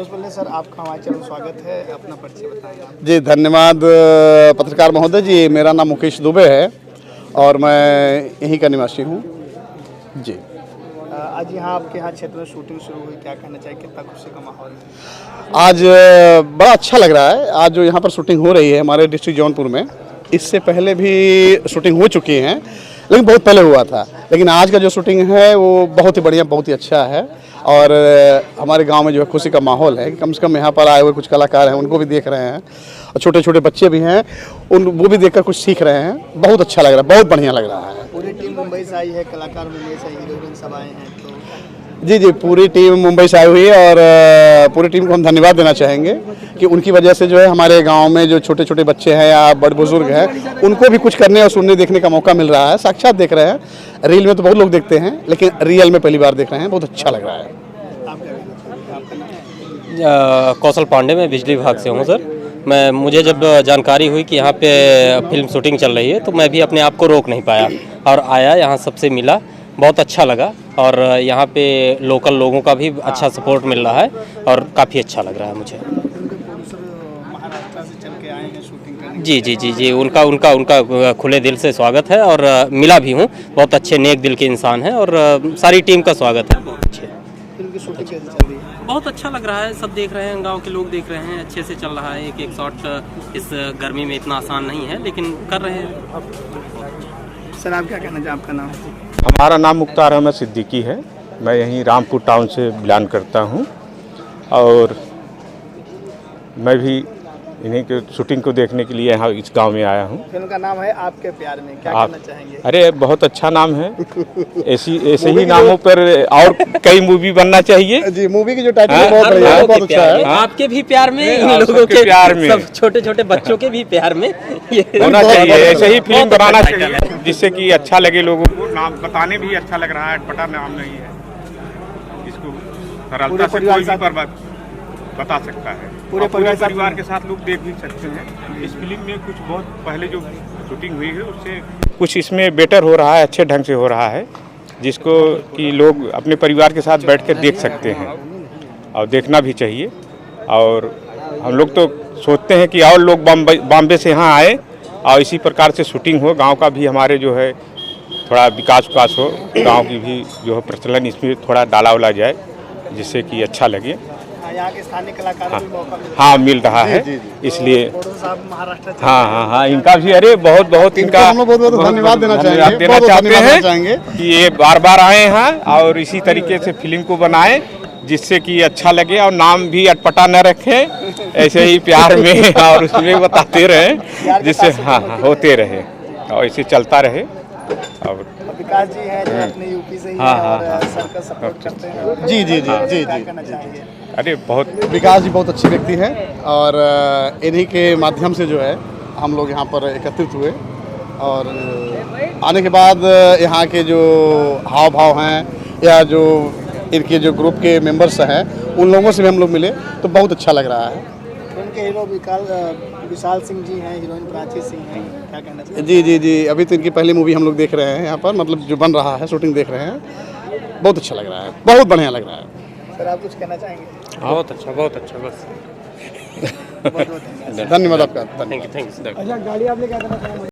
सबसे पहले सर आपका हमारे चैनल में स्वागत है, अपना परिचय बताएं आप। जी धन्यवाद पत्रकार महोदय जी। मेरा नाम मुकेश दुबे है और मैं यहीं का निवासी हूँ जी। आज यहाँ आपके यहाँ क्षेत्र में शूटिंग शुरू हुई, क्या कहना चाहिए, कितना खुशी का माहौल है? आज बड़ा अच्छा लग रहा है। आज जो यहाँ पर शूटिंग हो रही है हमारे डिस्ट्रिक्ट जौनपुर में, इससे पहले भी शूटिंग हो चुकी हैं लेकिन बहुत पहले हुआ था। लेकिन आज का जो शूटिंग है वो बहुत ही बढ़िया, बहुत ही अच्छा है। और हमारे गांव में जो है खुशी का माहौल है कि कम से कम यहाँ पर आए हुए कुछ कलाकार हैं उनको भी देख रहे हैं और छोटे छोटे बच्चे भी हैं वो भी देखकर कुछ सीख रहे हैं। बहुत अच्छा लग रहा है, बहुत बढ़िया लग रहा है। पूरी टीम मुंबई से आई है, कलाकार मुंबई से, हीरोइन सब आए हैं तो जी पूरी टीम मुंबई से आई हुई है और पूरी टीम को हम धन्यवाद देना चाहेंगे कि उनकी वजह से जो है हमारे गांव में जो छोटे छोटे बच्चे हैं या बड़े बुजुर्ग हैं उनको भी कुछ करने और सुनने देखने का मौका मिल रहा है। साक्षात देख रहे हैं, रील में तो बहुत लोग देखते हैं लेकिन रियल में पहली बार देख रहे हैं। बहुत अच्छा लग रहा है। कौशल पांडे, मैं बिजली विभाग से हूँ सर। मुझे जब जानकारी हुई कि यहाँ पे फिल्म शूटिंग चल रही है तो मैं भी अपने आप को रोक नहीं पाया और आया, यहाँ सबसे मिला, बहुत अच्छा लगा। और यहाँ पे लोकल लोगों का भी अच्छा सपोर्ट मिल रहा है और काफ़ी अच्छा लग रहा है मुझे। महाराष्ट्र से चल के आए हैं शूटिंग करने। जी उनका खुले दिल से स्वागत है और मिला भी हूँ। बहुत अच्छे नेक दिल के इंसान हैं और सारी टीम का स्वागत है। बहुत अच्छे। फिल्म की शूटिंग कैसे चल रही है? बहुत अच्छा लग रहा है, सब देख रहे हैं, गांव के लोग देख रहे हैं, अच्छे से चल रहा है। एक एक शॉट इस गर्मी में इतना आसान नहीं है लेकिन कर रहे हैं। सर आप क्या कहना चाहिए, आपका नाम? हमारा नाम मुख्तार अहमद सिद्दीकी है। मैं यहीं रामपुर टाउन से बिलोंग करता हूं और मैं भी इन्हीं के शूटिंग को देखने के लिए यहाँ इस गांव में आया हूं। फिल्म का नाम है आपके प्यार में, क्या कहना चाहेंगे? अरे बहुत अच्छा नाम है। ऐसे ही नामों पर और कई मूवी बनना चाहिए। जी मूवी की जो टाइटल है बहुत बढ़िया है, बहुत अच्छा है। आपके भी प्यार में, इन लोगों के प्यार में, सब छोटे छोटे बच्चों के भी प्यार में ये होना चाहिए। ऐसे ही फिल्म बनाना चाहिए जिससे कि अच्छा लगे लोगों को। नाम बताने भी अच्छा लग रहा है, अटपटा नाम नहीं है, इसको सरलता से कोई भी बता सकता है। पूरे परिवार के साथ लोग देख भी सकते हैं। इस फिल्म में कुछ बहुत पहले जो शूटिंग हुई है उससे कुछ इसमें बेटर हो रहा है, अच्छे ढंग से हो रहा है, जिसको कि लोग अपने परिवार के साथ बैठकर देख सकते हैं और देखना भी चाहिए। और हम लोग तो सोचते हैं कि और लोग बॉम्बे से यहाँ आए और इसी प्रकार से शूटिंग हो, गांव का भी हमारे जो है थोड़ा विकास हो, गांव की भी जो है प्रचलन इसमें थोड़ा डाला उला जाए जिससे कि अच्छा लगे। यहाँ के स्थानीय कलाकारों को मौका मिल रहा है। इसलिए महाराष्ट्र हाँ इनका भी अरे बहुत इनका हम लोग बहुत धन्यवाद देना चाहते हैं कि ये बार बार आए हैं और इसी तरीके से फिल्म को बनाएं जिससे कि अच्छा लगे और नाम भी अटपटा न रखें, ऐसे ही प्यार में और उसमें बताते रहे जिससे हाँ होते रहे और इसे चलता रहे। और विकास जी हैं जो अपने यूपी से ही हैं और सबका सपोर्ट करते हैं। जी कहना चाहेंगे? अरे बहुत विकास जी बहुत अच्छे व्यक्ति हैं और इन्हीं के माध्यम से जो है हम लोग यहाँ पर एकत्रित हुए और आने के बाद यहाँ के जो हाव भाव हैं या जो इनके जो ग्रुप के मेंबर्स हैं उन लोगों से भी हम लोग मिले तो बहुत अच्छा लग रहा है। उनके हीरो विशाल सिंह जी हैं, हीरोइन प्राची सिंह हैं, क्या कहना चाहिए? जी अभी तो इनकी पहली मूवी हम लोग देख रहे हैं यहाँ पर, मतलब जो बन रहा है शूटिंग देख रहे हैं। बहुत अच्छा लग रहा है, बहुत बढ़िया लग रहा है। सर आप कुछ कहना चाहेंगे? बहुत अच्छा बस धन्यवाद आपका। Thank you. अच्छा गाड़ी आपने क्या करना चाहिए?